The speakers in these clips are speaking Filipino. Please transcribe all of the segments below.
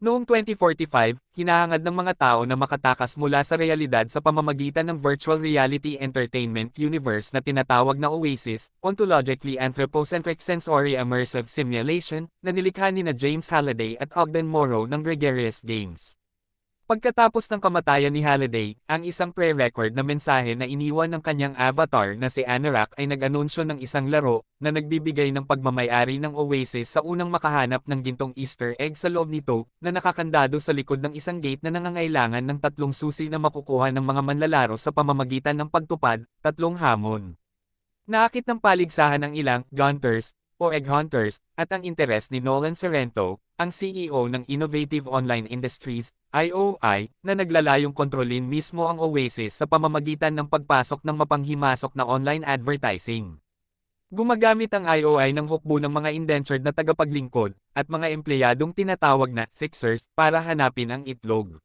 Noong 2045, hinahangad ng mga tao na makatakas mula sa realidad sa pamamagitan ng virtual reality entertainment universe na tinatawag na Oasis, ontologically anthropocentric sensory immersive simulation, na nilikha ni na James Halliday at Ogden Morrow ng Gregarious Games. Pagkatapos ng kamatayan ni Halliday, ang isang pre-record na mensahe na iniwan ng kanyang avatar na si Anorak ay nag-anunsyo ng isang laro na nagbibigay ng pagmamayari ng Oasis sa unang makahanap ng gintong Easter egg sa loob nito na nakakandado sa likod ng isang gate na nangangailangan ng 3 susi na makukuha ng mga manlalaro sa pamamagitan ng pagtupad, 3 hamon. Naakit ng paligsahan ang ilang Gunters o Egg Hunters at ang interes ni Nolan Sorrento, ang CEO ng Innovative Online Industries, IOI, na naglalayong kontrolin mismo ang Oasis sa pamamagitan ng pagpasok ng mapanghimasok na online advertising. Gumagamit ang IOI ng hukbo ng mga indentured na tagapaglingkod at mga empleyadong tinatawag na Sixers para hanapin ang itlog.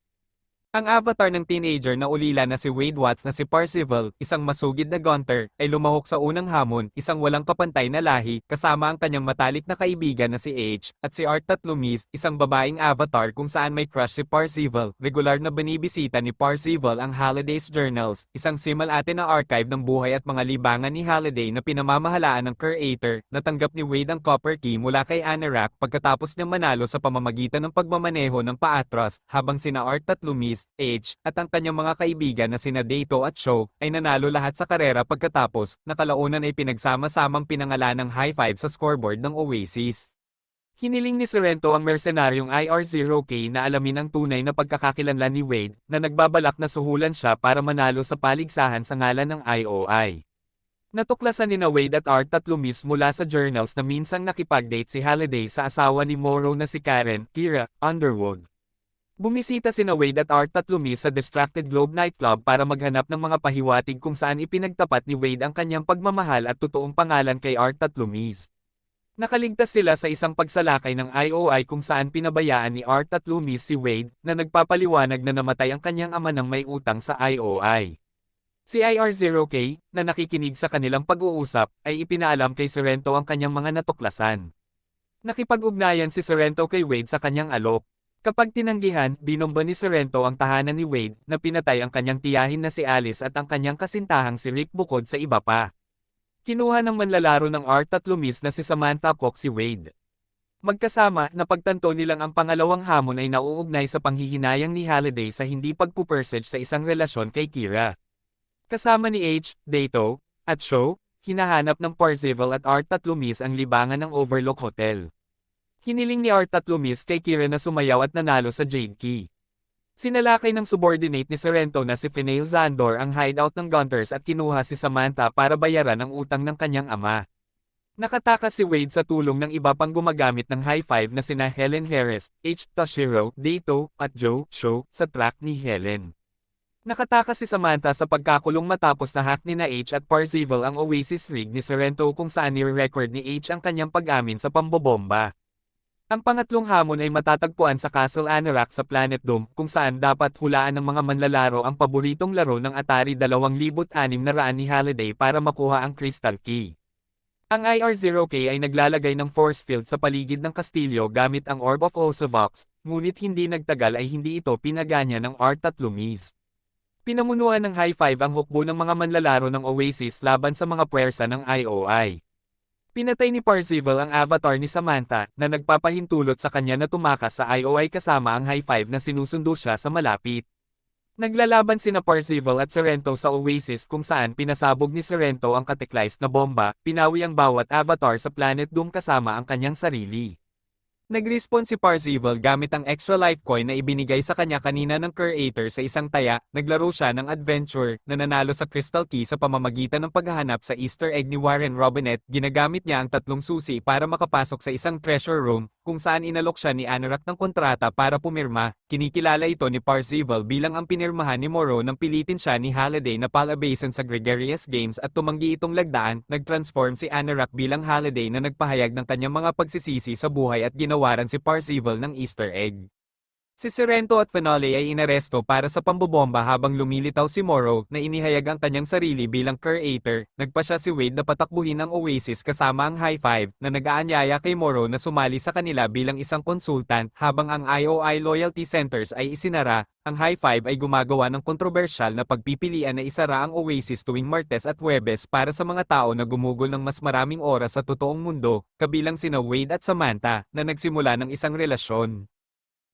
Ang avatar ng teenager na ulila na si Wade Watts na si Parzival, isang masugid na Gunter, ay lumahok sa unang hamon, isang walang kapantay na lahi, kasama ang kanyang matalik na kaibigan na si H, at si Art Tatlumis, isang babaeng avatar kung saan may crush si Parzival. Regular na binibisita ni Parzival ang Halliday's Journals, isang simal-ate na archive ng buhay at mga libangan ni Halliday na pinamamahalaan ng creator. Natanggap ni Wade ang copper key mula kay Anorak pagkatapos niyang manalo sa pamamagitan ng pagmamaneho ng paatras, habang sina Art Tatlumis, H, at ang kanyang mga kaibigan na sina Dato at Show, ay nanalo lahat sa karera pagkatapos, nakalaunan ay pinagsama-samang pinangalan ng high five sa scoreboard ng Oasis. Hiniling ni Sorrento ang mersenaryong IR0K na alamin ang tunay na pagkakakilanlan ni Wade, na nagbabalak na suhulan siya para manalo sa paligsahan sa ngalan ng IOI. Natuklasan ni na Wade at Art Tatlumis mula sa journals na minsang nakipag-date si Halliday sa asawa ni Morrow na si Karen, Kira, Underwood. Bumisita sina Wade at Art Tatlumis sa Distracted Globe nightclub para maghanap ng mga pahiwatig kung saan ipinagtapat ni Wade ang kanyang pagmamahal at totoong pangalan kay Art Tatlumis. Nakaligtas sila sa isang pagsalakay ng IOI kung saan pinabayaan ni Art Tatlumis si Wade na nagpapaliwanag na namatay ang kanyang ama ng may utang sa IOI. Si IR0K, na nakikinig sa kanilang pag-uusap, ay ipinaalam kay Sorrento ang kanyang mga natuklasan. Nakipag-ugnayan si Sorrento kay Wade sa kanyang alok. Kapag tinanggihan, binomba ni Sorrento ang tahanan ni Wade na pinatay ang kanyang tiyahin na si Alice at ang kanyang kasintahang si Rick bukod sa iba pa. Kinuha ng manlalaro ng Art Tatlumis na si Samantha Cook si Wade. Magkasama, napagtanto nilang ang pangalawang hamon ay nauugnay sa panghihinayang ni Halliday sa hindi pagpupursage sa isang relasyon kay Kira. Kasama ni H, Dato, at Show, hinahanap ng Parzival at Art Tatlumis ang libangan ng Overlook Hotel. Hiniling ni Art Tatlumis kay Kira na sumayaw at nanalo sa Jade Key. Sinalakay ng subordinate ni Sorrento na si Fenail Zandor ang hideout ng Gunters at kinuha si Samantha para bayaran ang utang ng kanyang ama. Nakatakas si Wade sa tulong ng iba pang gumagamit ng high five na sina Helen Harris, H. Toshiro, Dato, at Joe Show sa track ni Helen. Nakatakas si Samantha sa pagkakulong matapos na hack ni na H at Parzival ang Oasis rig ni Sorrento kung saan ni-record ni H ang kanyang pag-amin sa pambobomba. Ang pangatlong hamon ay matatagpuan sa Castle Anorak sa Planet Dome kung saan dapat hulaan ng mga manlalaro ang paboritong laro ng Atari 2600 ni Halliday para makuha ang Crystal Key. Ang IR0K ay naglalagay ng force field sa paligid ng kastilyo gamit ang Orb of Osovox, ngunit hindi nagtagal ay hindi ito pinaganya ng Art Tatlumis. Pinamunuan ng high five ang hukbo ng mga manlalaro ng Oasis laban sa mga puwersa ng IOI. Pinatay ni Parzival ang avatar ni Samantha na nagpapahintulot sa kanya na tumakas sa IOI kasama ang high five na sinusundo siya sa malapit. Naglalaban sina Parzival at Sorrento sa Oasis kung saan pinasabog ni Sorrento ang katiklayst na bomba, pinawi ang bawat avatar sa Planet Doom kasama ang kanyang sarili. Nag-respawn si Parzival gamit ang extra life coin na ibinigay sa kanya kanina ng creator sa isang taya. Naglaro siya ng adventure na nanalo sa Crystal Key sa pamamagitan ng paghahanap sa Easter egg ni Warren Robinette. Ginagamit niya ang 3 susi para makapasok sa isang treasure room kung saan inalok siya ni Anorak ng kontrata para pumirma. Kinikilala ito ni Parzival bilang ang pinirmahan ni Morrow nang pilitin siya ni Halliday na palabasin sa Gregarious Games at tumanggi itong lagdaan. Nag-transform si Anorak bilang Halliday na nagpahayag ng kanyang mga pagsisisi sa buhay at ginawaran si Parzival ng Easter egg. Si Sorrento at Finale ay inaresto para sa pambobomba habang lumilitaw si Morrow na inihayag ang kanyang sarili bilang curator. Nagpa siya si Wade na patakbuhin ang Oasis kasama ang High Five na nag-aanyaya kay Morrow na sumali sa kanila bilang isang konsultant habang ang IOI Loyalty Centers ay isinara. Ang High Five ay gumagawa ng kontrobersyal na pagpipilian na isara ang Oasis tuwing Martes at Huwebes para sa mga tao na gumugol ng mas maraming oras sa totoong mundo, kabilang sina Wade at Samantha, na nagsimula ng isang relasyon.